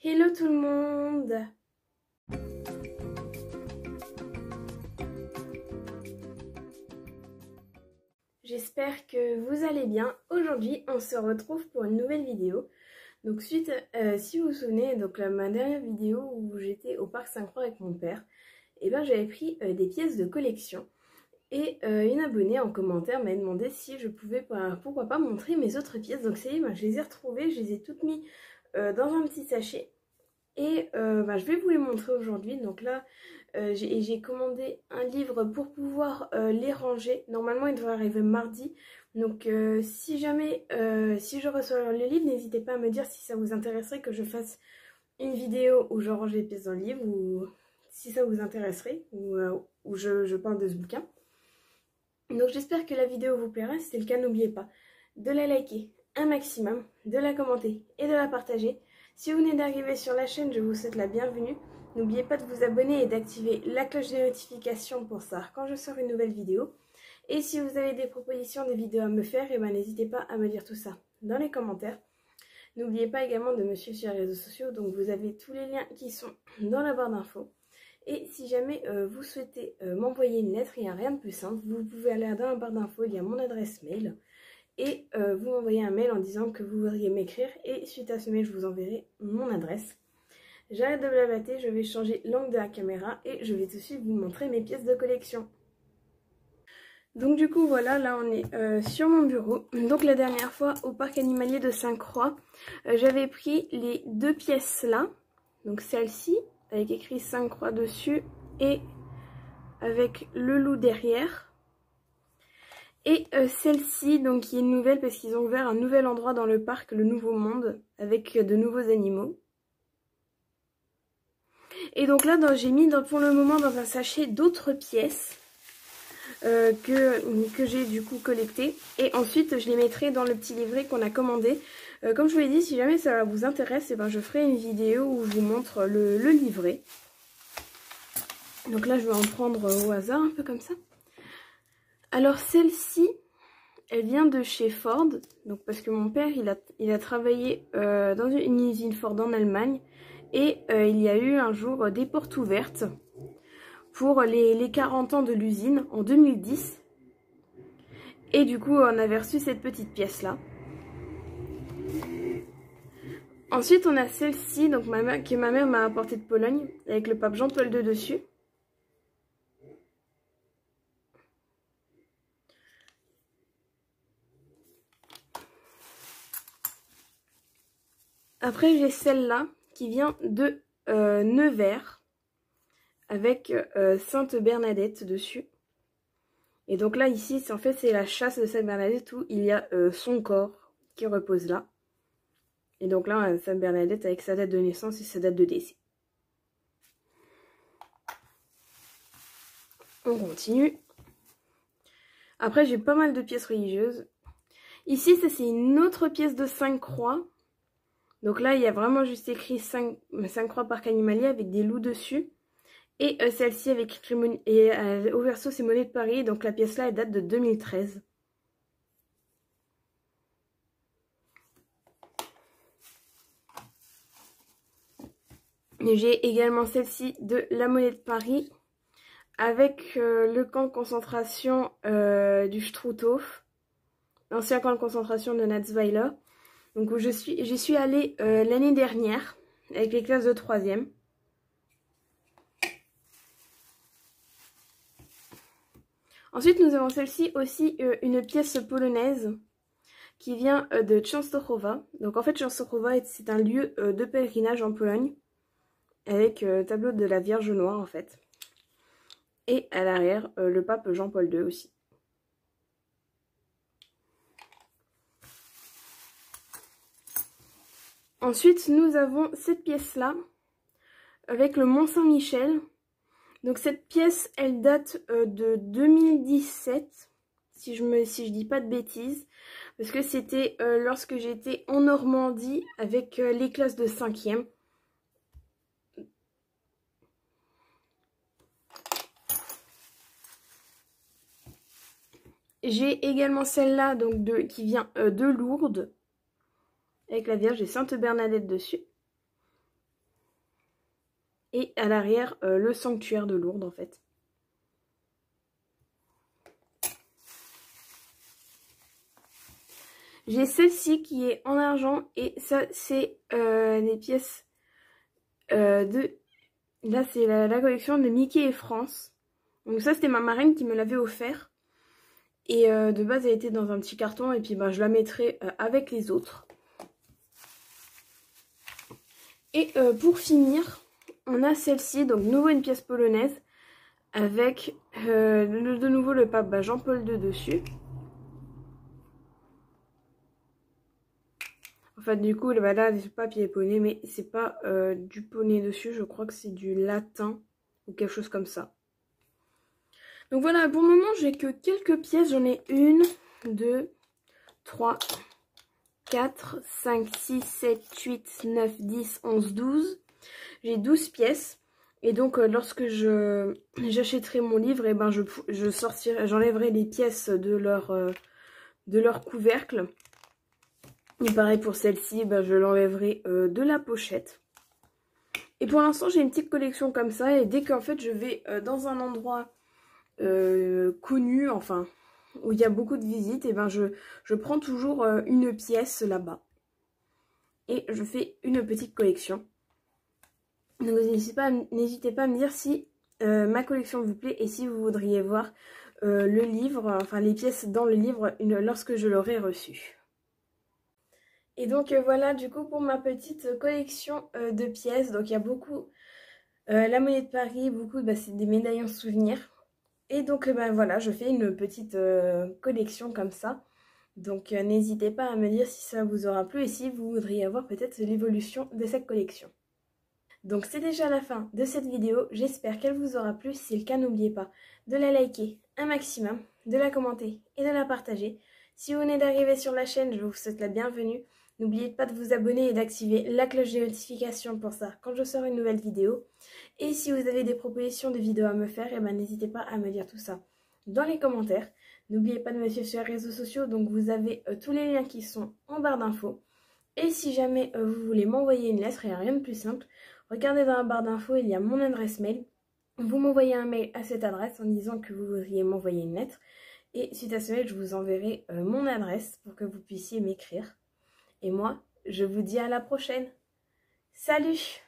Hello tout le monde! J'espère que vous allez bien. Aujourd'hui, on se retrouve pour une nouvelle vidéo. Donc suite, si vous vous souvenez, donc ma dernière vidéo où j'étais au parc Saint-Croix avec mon père, et ben j'avais pris des pièces de collection. Et une abonnée en commentaire m'a demandé si je pouvais, pourquoi pas, montrer mes autres pièces. Donc ça y est, je les ai retrouvées, je les ai toutes mises dans un petit sachet. Et je vais vous les montrer aujourd'hui. Donc là, j'ai commandé un livre pour pouvoir les ranger. Normalement, il devrait arriver mardi. Donc si jamais, si je reçois le livre, n'hésitez pas à me dire si ça vous intéresserait que je fasse une vidéo où je range les pièces dans le livre. Ou si ça vous intéresserait, où je parle de ce bouquin. Donc j'espère que la vidéo vous plaira. Si c'est le cas, n'oubliez pas de la liker un maximum, de la commenter et de la partager. Si vous venez d'arriver sur la chaîne, je vous souhaite la bienvenue. N'oubliez pas de vous abonner et d'activer la cloche de notification pour savoir quand je sors une nouvelle vidéo. Et si vous avez des propositions de vidéos à me faire, n'hésitez pas à me dire tout ça dans les commentaires. N'oubliez pas également de me suivre sur les réseaux sociaux, donc vous avez tous les liens qui sont dans la barre d'infos. Et si jamais vous souhaitez m'envoyer une lettre, il n'y a rien de plus simple, vous pouvez aller dans la barre d'infos, il y a mon adresse mail. Et vous m'envoyez un mail en disant que vous voudriez m'écrire et suite à ce mail je vous enverrai mon adresse. J'arrête de blablater, je vais changer l'angle de la caméra et je vais tout de suite vous montrer mes pièces de collection. Donc du coup voilà, là on est sur mon bureau. Donc la dernière fois au parc animalier de Saint-Croix, j'avais pris les deux pièces là. Donc celle-ci avec écrit Saint-Croix dessus et avec le loup derrière. Et celle-ci, donc qui est nouvelle parce qu'ils ont ouvert un nouvel endroit dans le parc, le Nouveau Monde, avec de nouveaux animaux. Et donc là, j'ai mis pour le moment dans un sachet d'autres pièces que j'ai du coup collectées. Et ensuite, je les mettrai dans le petit livret qu'on a commandé. Comme je vous l'ai dit, si jamais ça vous intéresse, je ferai une vidéo où je vous montre le livret. Donc là, je vais en prendre au hasard, un peu comme ça. Alors celle-ci, elle vient de chez Ford, donc parce que mon père il a travaillé dans une usine Ford en Allemagne et il y a eu un jour des portes ouvertes pour les 40 ans de l'usine en 2010 et du coup on avait reçu cette petite pièce là. Ensuite on a celle-ci donc que ma mère m'a apportée de Pologne avec le pape Jean-Paul II dessus. Après j'ai celle-là qui vient de Nevers avec Sainte Bernadette dessus. Et donc là ici en fait c'est la chasse de Sainte Bernadette où il y a son corps qui repose là. Et donc là Sainte Bernadette avec sa date de naissance et sa date de décès. On continue. Après j'ai pas mal de pièces religieuses. Ici ça c'est une autre pièce de 5 croix. Donc là, il y a vraiment juste écrit 5 croix parc animalier avec des loups dessus. Et celle-ci avec écrit au verso, c'est monnaie de Paris. Donc la pièce là, elle date de 2013. J'ai également celle-ci de la monnaie de Paris avec le camp de concentration du Struthof, l'ancien camp de concentration de Natzweiler. Donc j'y suis allée l'année dernière avec les classes de 3e. Ensuite nous avons celle-ci aussi, une pièce polonaise qui vient de Częstochowa. Donc en fait Częstochowa c'est un lieu de pèlerinage en Pologne avec tableau de la Vierge Noire en fait. Et à l'arrière le pape Jean-Paul II aussi. Ensuite, nous avons cette pièce-là, avec le Mont-Saint-Michel. Donc cette pièce, elle date de 2017, si je dis pas de bêtises. Parce que c'était lorsque j'étais en Normandie avec les classes de 5e. J'ai également celle-là qui vient de Lourdes. Avec la Vierge et Sainte Bernadette dessus. et à l'arrière le sanctuaire de Lourdes en fait. J'ai celle-ci qui est en argent et ça c'est les pièces de... Là c'est la collection de Mickey et France. Donc ça c'était ma marraine qui me l'avait offert. Et de base elle était dans un petit carton et puis bah, je la mettrai avec les autres. Et pour finir, on a celle-ci, donc nouveau une pièce polonaise avec de nouveau le pape Jean-Paul II dessus. Enfin du coup bah, là le papier est poney mais c'est pas du poney dessus, je crois que c'est du latin ou quelque chose comme ça. Donc voilà, pour le moment j'ai que quelques pièces, j'en ai 1, 2, 3, 4, 5, 6, 7, 8, 9, 10, 11, 12. J'ai 12 pièces. Et donc lorsque j'achèterai mon livre, et ben j'enlèverai les pièces de leur couvercle. Et pareil pour celle-ci, ben, je l'enlèverai de la pochette. Et pour l'instant j'ai une petite collection comme ça. Et dès qu'en fait je vais dans un endroit connu, enfin où il y a beaucoup de visites, et ben je prends toujours une pièce là-bas. Et je fais une petite collection. Donc n'hésitez pas à me dire si ma collection vous plaît et si vous voudriez voir le livre, enfin les pièces dans le livre lorsque je l'aurai reçu. Et donc voilà du coup pour ma petite collection de pièces. Donc il y a beaucoup la monnaie de Paris, beaucoup bah, c'est des médaillons souvenirs. Et donc bah, voilà, je fais une petite collection comme ça. Donc n'hésitez pas à me dire si ça vous aura plu et si vous voudriez avoir peut-être l'évolution de cette collection. Donc c'est déjà la fin de cette vidéo, j'espère qu'elle vous aura plu. Si c'est le cas, n'oubliez pas de la liker un maximum, de la commenter et de la partager. Si vous venez d'arriver sur la chaîne, je vous souhaite la bienvenue. N'oubliez pas de vous abonner et d'activer la cloche de notification pour ça quand je sors une nouvelle vidéo. Et si vous avez des propositions de vidéos à me faire, eh ben, n'hésitez pas à me dire tout ça dans les commentaires. N'oubliez pas de me suivre sur les réseaux sociaux, donc vous avez tous les liens qui sont en barre d'infos. Et si jamais vous voulez m'envoyer une lettre, il n'y a rien de plus simple. Regardez dans la barre d'infos, il y a mon adresse mail. Vous m'envoyez un mail à cette adresse en disant que vous voudriez m'envoyer une lettre. Et suite à ce mail, je vous enverrai mon adresse pour que vous puissiez m'écrire. Et moi, je vous dis à la prochaine. Salut!